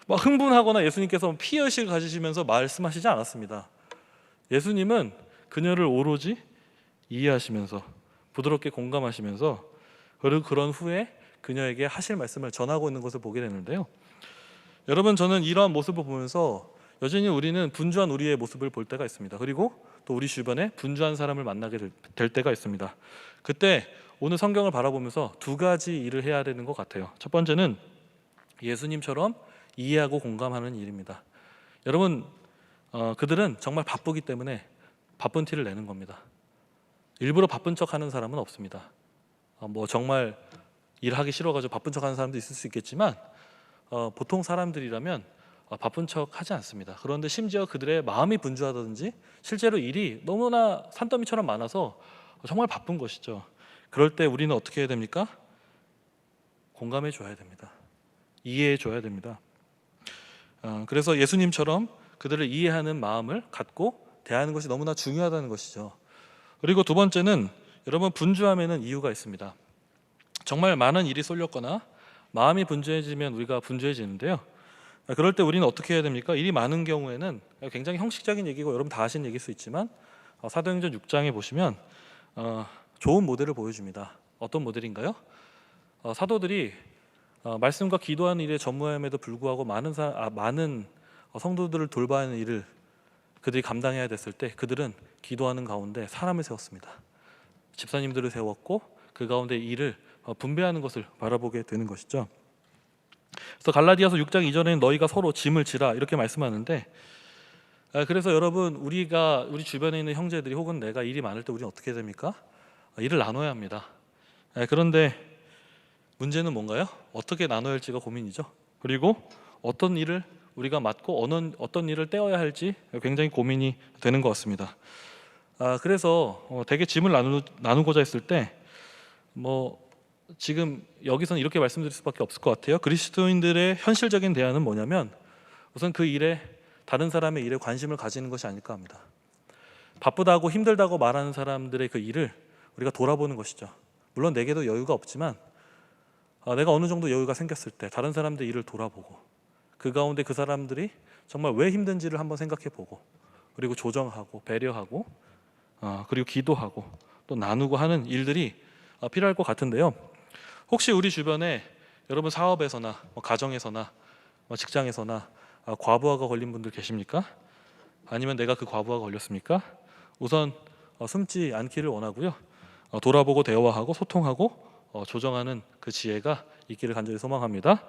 막 흥분하거나 예수님께서 피의식을 가지시면서 말씀하시지 않았습니다. 예수님은 그녀를 오로지 이해하시면서 부드럽게 공감하시면서, 그리고 그런 후에 그녀에게 하실 말씀을 전하고 있는 것을 보게 되는데요. 여러분, 저는 이러한 모습을 보면서 여전히 우리는 분주한 우리의 모습을 볼 때가 있습니다. 그리고 또 우리 주변에 분주한 사람을 만나게 될 때가 있습니다. 그때 오늘 성경을 바라보면서 두 가지 일을 해야 되는 것 같아요. 첫 번째는 예수님처럼 이해하고 공감하는 일입니다. 여러분, 그들은 정말 바쁘기 때문에 바쁜 티를 내는 겁니다. 일부러 바쁜 척하는 사람은 없습니다. 뭐 정말 일하기 싫어가지고 바쁜 척하는 사람도 있을 수 있겠지만 보통 사람들이라면 바쁜 척하지 않습니다. 그런데 심지어 그들의 마음이 분주하다든지 실제로 일이 너무나 산더미처럼 많아서 정말 바쁜 것이죠. 그럴 때 우리는 어떻게 해야 됩니까? 공감해 줘야 됩니다. 이해해 줘야 됩니다. 그래서 예수님처럼 그들을 이해하는 마음을 갖고 대하는 것이 너무나 중요하다는 것이죠. 그리고 두 번째는, 여러분, 분주함에는 이유가 있습니다. 정말 많은 일이 쏠렸거나 마음이 분주해지면 우리가 분주해지는데요. 그럴 때 우리는 어떻게 해야 됩니까? 일이 많은 경우에는 굉장히 형식적인 얘기고 여러분 다 아시는 얘기일 수 있지만 사도행전 6장에 보시면 좋은 모델을 보여줍니다. 어떤 모델인가요? 사도들이 말씀과 기도하는 일에 전무함에도 불구하고 많은 성도들을 돌봐하는 일을 그들이 감당해야 됐을 때 그들은 기도하는 가운데 사람을 세웠습니다. 집사님들을 세웠고 그 가운데 일을 분배하는 것을 바라보게 되는 것이죠. 그래서 갈라디아서 6장 2절에는 너희가 서로 짐을 지라 이렇게 말씀하는데, 그래서 여러분, 우리 주변에 있는 형제들이 혹은 내가 일이 많을 때 우리는 어떻게 됩니까? 일을 나눠야 합니다. 그런데 문제는 뭔가요? 어떻게 나눠야 할지가 고민이죠. 그리고 어떤 일을 우리가 맡고 어떤 일을 떼어야 할지 굉장히 고민이 되는 것 같습니다. 그래서 대개 짐을 나누고자 했을 때 지금 여기서는 이렇게 말씀드릴 수밖에 없을 것 같아요. 그리스도인들의 현실적인 대안은 뭐냐면 우선 그 일에, 다른 사람의 일에 관심을 가지는 것이 아닐까 합니다. 바쁘다고 힘들다고 말하는 사람들의 그 일을 우리가 돌아보는 것이죠. 물론 내게도 여유가 없지만 내가 어느 정도 여유가 생겼을 때 다른 사람들의 일을 돌아보고 그 가운데 그 사람들이 정말 왜 힘든지를 한번 생각해보고, 그리고 조정하고 배려하고 그리고 기도하고 또 나누고 하는 일들이 필요할 것 같은데요. 혹시 우리 주변에 여러분 사업에서나 가정에서나 직장에서나 과부하가 걸린 분들 계십니까? 아니면 내가 그 과부하가 걸렸습니까? 우선 숨지 않기를 원하고요. 돌아보고 대화하고 소통하고 조정하는 그 지혜가 있기를 간절히 소망합니다.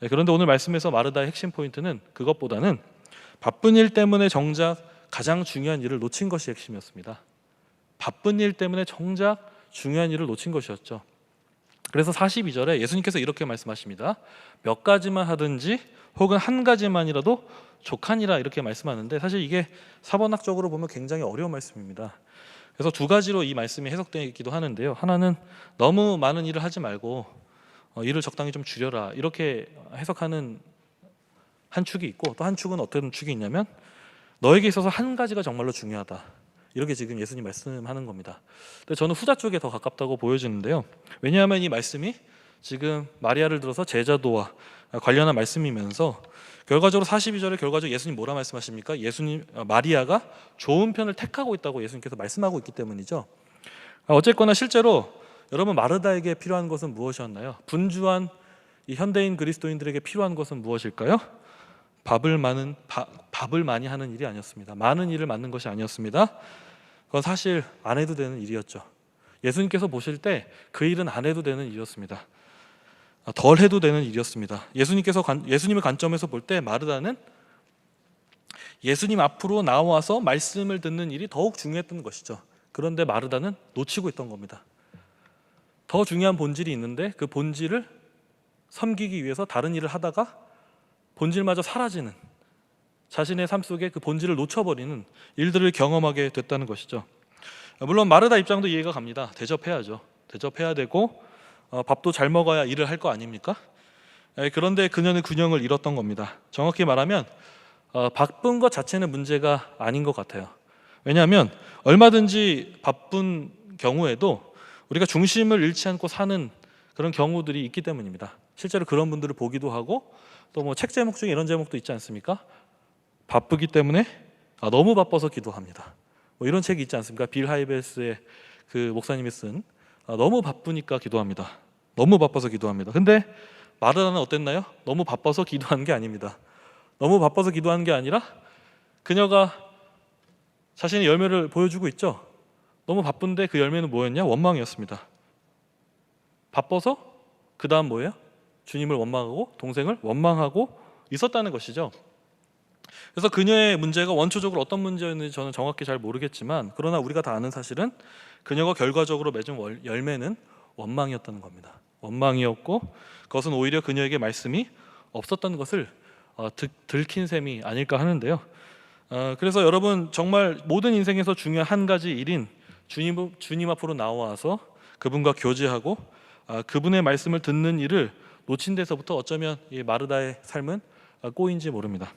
그런데 오늘 말씀에서 마르다의 핵심 포인트는 그것보다는 바쁜 일 때문에 정작 가장 중요한 일을 놓친 것이 핵심이었습니다. 바쁜 일 때문에 정작 중요한 일을 놓친 것이었죠. 그래서 42절에 예수님께서 이렇게 말씀하십니다. 몇 가지만 하든지 혹은 한 가지만이라도 족하니라 이렇게 말씀하는데, 사실 이게 사번학적으로 보면 굉장히 어려운 말씀입니다. 그래서 두 가지로 이 말씀이 해석되기도 하는데요. 하나는 너무 많은 일을 하지 말고 일을 적당히 좀 줄여라 이렇게 해석하는 한 축이 있고, 또 한 축은 어떤 축이 있냐면 너에게 있어서 한 가지가 정말로 중요하다 이렇게 지금 예수님 말씀하는 겁니다. 근데 저는 후자 쪽에 더 가깝다고 보여지는데요. 왜냐하면 이 말씀이 지금 마리아를 들어서 제자도와 관련한 말씀이면서 결과적으로 42절에 결과적으로 예수님 뭐라 말씀하십니까? 마리아가 좋은 편을 택하고 있다고 예수님께서 말씀하고 있기 때문이죠. 어쨌거나 실제로 여러분 마르다에게 필요한 것은 무엇이었나요? 분주한 이 현대인 그리스도인들에게 필요한 것은 무엇일까요? 밥을 많이 하는 일이 아니었습니다. 많은 일을 맡는 것이 아니었습니다. 그건 사실 안 해도 되는 일이었죠. 예수님께서 보실 때 그 일은 안 해도 되는 일이었습니다. 덜 해도 되는 일이었습니다. 예수님의 관점에서 볼 때 마르다는 예수님 앞으로 나와서 말씀을 듣는 일이 더욱 중요했던 것이죠. 그런데 마르다는 놓치고 있던 겁니다. 더 중요한 본질이 있는데 그 본질을 섬기기 위해서 다른 일을 하다가 본질마저 사라지는, 자신의 삶 속에 그 본질을 놓쳐버리는 일들을 경험하게 됐다는 것이죠. 물론 마르다 입장도 이해가 갑니다. 대접해야죠. 대접해야 되고 밥도 잘 먹어야 일을 할 거 아닙니까? 그런데 그녀는 균형을 잃었던 겁니다. 정확히 말하면 바쁜 것 자체는 문제가 아닌 것 같아요. 왜냐하면 얼마든지 바쁜 경우에도 우리가 중심을 잃지 않고 사는 그런 경우들이 있기 때문입니다. 실제로 그런 분들을 보기도 하고, 또 뭐 책 제목 중에 이런 제목도 있지 않습니까? 바쁘기 때문에 너무 바빠서 기도합니다. 뭐 이런 책이 있지 않습니까? 빌 하이벨스의 그 목사님이 쓴 너무 바쁘니까 기도합니다. 너무 바빠서 기도합니다. 근데 마르다는 어땠나요? 너무 바빠서 기도하는 게 아닙니다. 너무 바빠서 기도하는 게 아니라 그녀가 자신의 열매를 보여주고 있죠. 너무 바쁜데 그 열매는 뭐였냐? 원망이었습니다. 바빠서 그 다음 뭐예요? 주님을 원망하고 동생을 원망하고 있었다는 것이죠. 그래서 그녀의 문제가 원초적으로 어떤 문제였는지 저는 정확히 잘 모르겠지만, 그러나 우리가 다 아는 사실은 그녀가 결과적으로 맺은 열매는 원망이었다는 겁니다. 원망이었고, 그것은 오히려 그녀에게 말씀이 없었던 것을 들킨 셈이 아닐까 하는데요. 그래서 여러분, 정말 모든 인생에서 중요한 한 가지 일인 주님 앞으로 나와서 그분과 교제하고 그분의 말씀을 듣는 일을 놓친 데서부터 어쩌면 이 마르다의 삶은 꼬인지 모릅니다.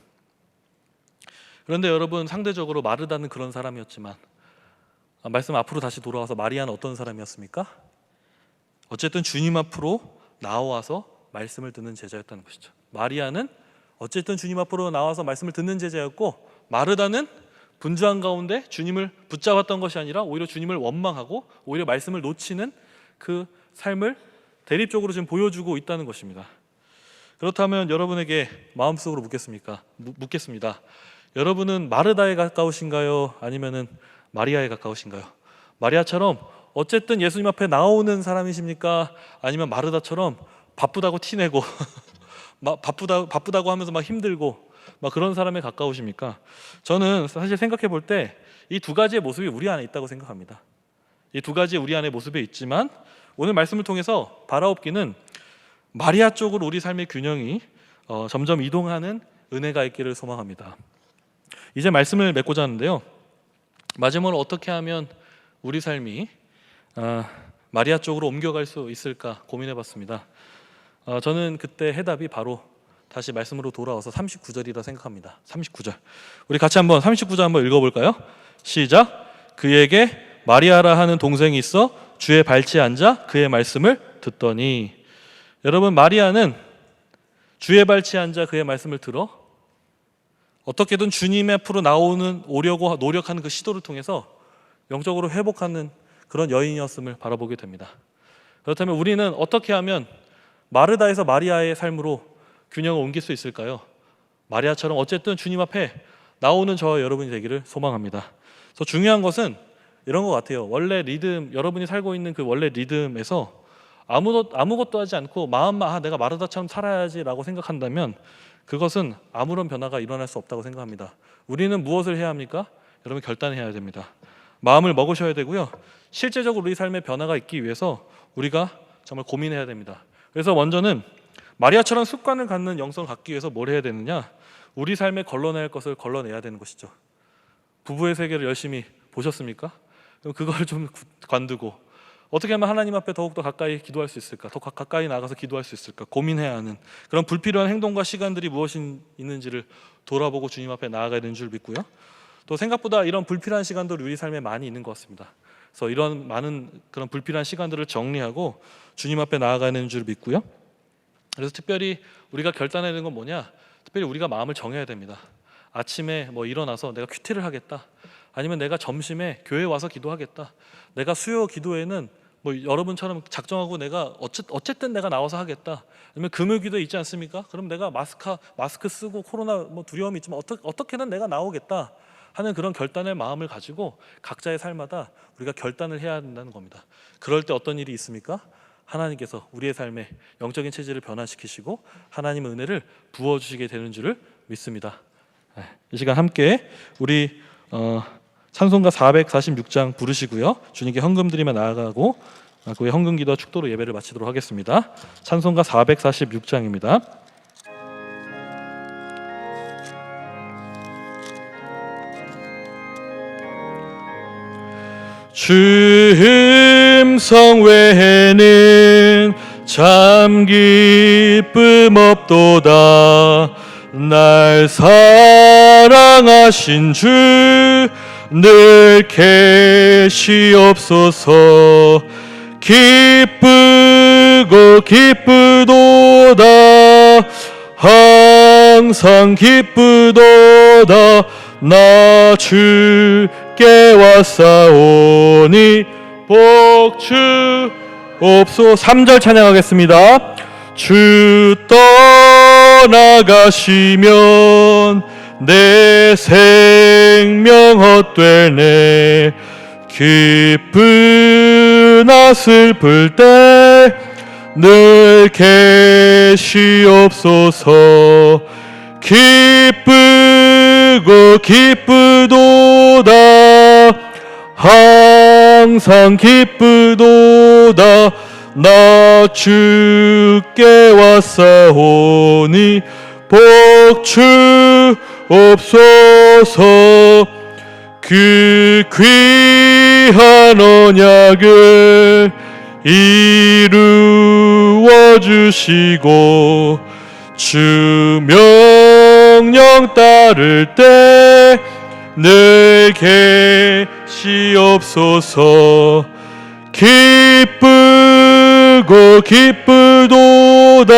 그런데 여러분, 상대적으로 마르다는 그런 사람이었지만 말씀 앞으로 다시 돌아와서 마리아는 어떤 사람이었습니까? 어쨌든 주님 앞으로 나와서 말씀을 듣는 제자였다는 것이죠. 마리아는 어쨌든 주님 앞으로 나와서 말씀을 듣는 제자였고, 마르다는 분주한 가운데 주님을 붙잡았던 것이 아니라 오히려 주님을 원망하고 오히려 말씀을 놓치는 그 삶을 대립적으로 지금 보여주고 있다는 것입니다. 그렇다면 여러분에게 마음속으로 묻겠습니다. 여러분은 마르다에 가까우신가요? 아니면은 마리아에 가까우신가요? 마리아처럼 어쨌든 예수님 앞에 나오는 사람이십니까? 아니면 마르다처럼 바쁘다고 티내고 바쁘다고 하면서 막 힘들고 막 그런 사람에 가까우십니까? 저는 사실 생각해 볼 때 이 두 가지의 모습이 우리 안에 있다고 생각합니다. 이 두 가지 우리 안에 모습이 있지만 오늘 말씀을 통해서 바라옵기는 마리아 쪽으로 우리 삶의 균형이 점점 이동하는 은혜가 있기를 소망합니다. 이제 말씀을 맺고자 하는데요. 마지막으로 어떻게 하면 우리 삶이 마리아 쪽으로 옮겨갈 수 있을까 고민해봤습니다. 저는 그때 해답이 바로 다시 말씀으로 돌아와서 39절이라 생각합니다. 39절. 우리 같이 한번 39절 한번 읽어볼까요? 시작. 그에게 마리아라 하는 동생이 있어 주의 발치에 앉아 그의 말씀을 듣더니. 여러분, 마리아는 주의 발치에 앉아 그의 말씀을 들어 어떻게든 주님 앞으로 오려고 노력하는 그 시도를 통해서 영적으로 회복하는 그런 여인이었음을 바라보게 됩니다. 그렇다면 우리는 어떻게 하면 마르다에서 마리아의 삶으로 균형을 옮길 수 있을까요? 마리아처럼 어쨌든 주님 앞에 나오는 저와 여러분이 되기를 소망합니다. 그래서 중요한 것은 이런 것 같아요. 원래 리듬, 여러분이 살고 있는 그 원래 리듬에서 아무것도 하지 않고 마음만 내가 마르다처럼 살아야지라고 생각한다면 그것은 아무런 변화가 일어날 수 없다고 생각합니다. 우리는 무엇을 해야 합니까? 여러분 결단해야 됩니다. 마음을 먹으셔야 되고요. 실제적으로 우리 삶에 변화가 있기 위해서 우리가 정말 고민해야 됩니다. 그래서 먼저는 마리아처럼 습관을 갖는 영성을 갖기 위해서 뭘 해야 되느냐? 우리 삶에 걸러내야 할 것을 걸러내야 되는 것이죠. 부부의 세계를 열심히 보셨습니까? 그럼 그걸 좀 관두고 어떻게 하면 하나님 앞에 더욱더 가까이 기도할 수 있을까? 더 가까이 나가서 기도할 수 있을까? 고민해야 하는 그런 불필요한 행동과 시간들이 무엇이 있는지를 돌아보고 주님 앞에 나아가야 되는 줄 믿고요. 또 생각보다 이런 불필요한 시간들이 우리 삶에 많이 있는 것 같습니다. 그래서 이런 많은 그런 불필요한 시간들을 정리하고 주님 앞에 나아가는 줄 믿고요. 그래서 특별히 우리가 결단해야 되는 건 뭐냐? 특별히 우리가 마음을 정해야 됩니다. 아침에 일어나서 내가 큐티를 하겠다. 아니면 내가 점심에 교회 와서 기도하겠다. 내가 수요 기도회는 여러분처럼 작정하고 내가 어쨌든 내가 나와서 하겠다. 아니면 금요 기도에 있지 않습니까? 그럼 내가 마스크 쓰고 코로나 두려움이 있지만 어떻게든 내가 나오겠다 하는 그런 결단의 마음을 가지고 각자의 삶마다 우리가 결단을 해야 된다는 겁니다. 그럴 때 어떤 일이 있습니까? 하나님께서 우리의 삶의 영적인 체질을 변화시키시고 하나님의 은혜를 부어주시게 되는 줄을 믿습니다. 이 시간 함께 우리 찬송가 446장 부르시고요. 주님께 헌금 드리며 나아가고 그 헌금 기도와 축도로 예배를 마치도록 하겠습니다. 찬송가 446장입니다. 주 음성 외에는 참 기쁨 없도다. 날 사랑하신 주 늘 계시옵소서. 기쁘고 기쁘도다. 항상 기쁘도다. 나 주께 왔사오니 복주옵소서. 3절 찬양하겠습니다. 주 떠나가시면 내 생명 헛되네. 기쁘나 슬플 때 늘 계시옵소서. 기쁘고 기쁘도다. 항상 기쁘도다. 나 주께 왔사오니 복주옵소서. 그 귀한 언약을 이루어 주시고 주 명령 따를 때 늘 계시옵소서. 기쁘고 기쁘도다.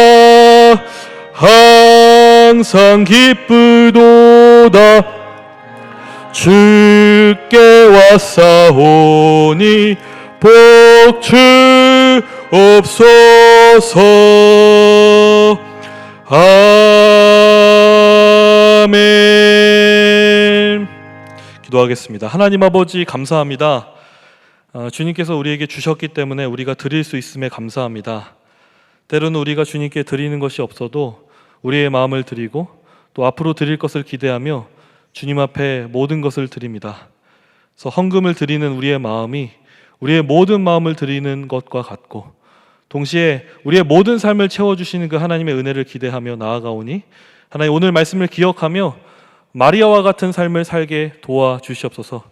항상 기쁘도다. 주께 왔사오니 복주옵소서. 아멘. 기도하겠습니다. 하나님 아버지 감사합니다. 주님께서 우리에게 주셨기 때문에 우리가 드릴 수 있음에 감사합니다. 때로는 우리가 주님께 드리는 것이 없어도 우리의 마음을 드리고 또 앞으로 드릴 것을 기대하며 주님 앞에 모든 것을 드립니다. 그래서 헌금을 드리는 우리의 마음이 우리의 모든 마음을 드리는 것과 같고 동시에 우리의 모든 삶을 채워주시는 그 하나님의 은혜를 기대하며 나아가오니 하나님 오늘 말씀을 기억하며 마리아와 같은 삶을 살게 도와주시옵소서.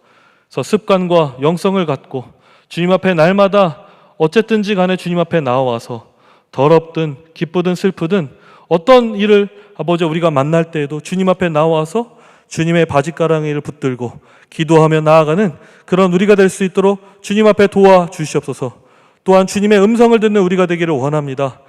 그래서 습관과 영성을 갖고 주님 앞에 날마다 어쨌든지 간에 주님 앞에 나와서 더럽든 기쁘든 슬프든 어떤 일을 아버지 우리가 만날 때에도 주님 앞에 나와서 주님의 바짓가랑이를 붙들고 기도하며 나아가는 그런 우리가 될 수 있도록 주님 앞에 도와주시옵소서. 또한 주님의 음성을 듣는 우리가 되기를 원합니다.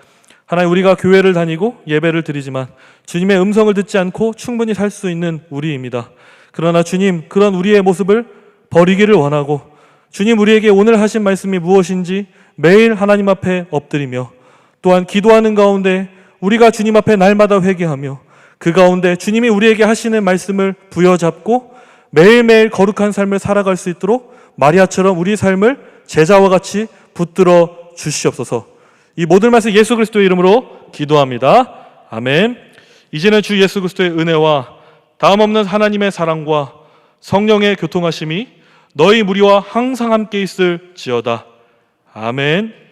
하나님 우리가 교회를 다니고 예배를 드리지만 주님의 음성을 듣지 않고 충분히 살 수 있는 우리입니다. 그러나 주님 그런 우리의 모습을 버리기를 원하고 주님 우리에게 오늘 하신 말씀이 무엇인지 매일 하나님 앞에 엎드리며 또한 기도하는 가운데 우리가 주님 앞에 날마다 회개하며 그 가운데 주님이 우리에게 하시는 말씀을 부여잡고 매일매일 거룩한 삶을 살아갈 수 있도록 마리아처럼 우리 삶을 제자와 같이 붙들어 주시옵소서. 이 모든 말씀 예수 그리스도의 이름으로 기도합니다. 아멘. 이제는 주 예수 그리스도의 은혜와 다음 없는 하나님의 사랑과 성령의 교통하심이 너희 무리와 항상 함께 있을지어다. 아멘.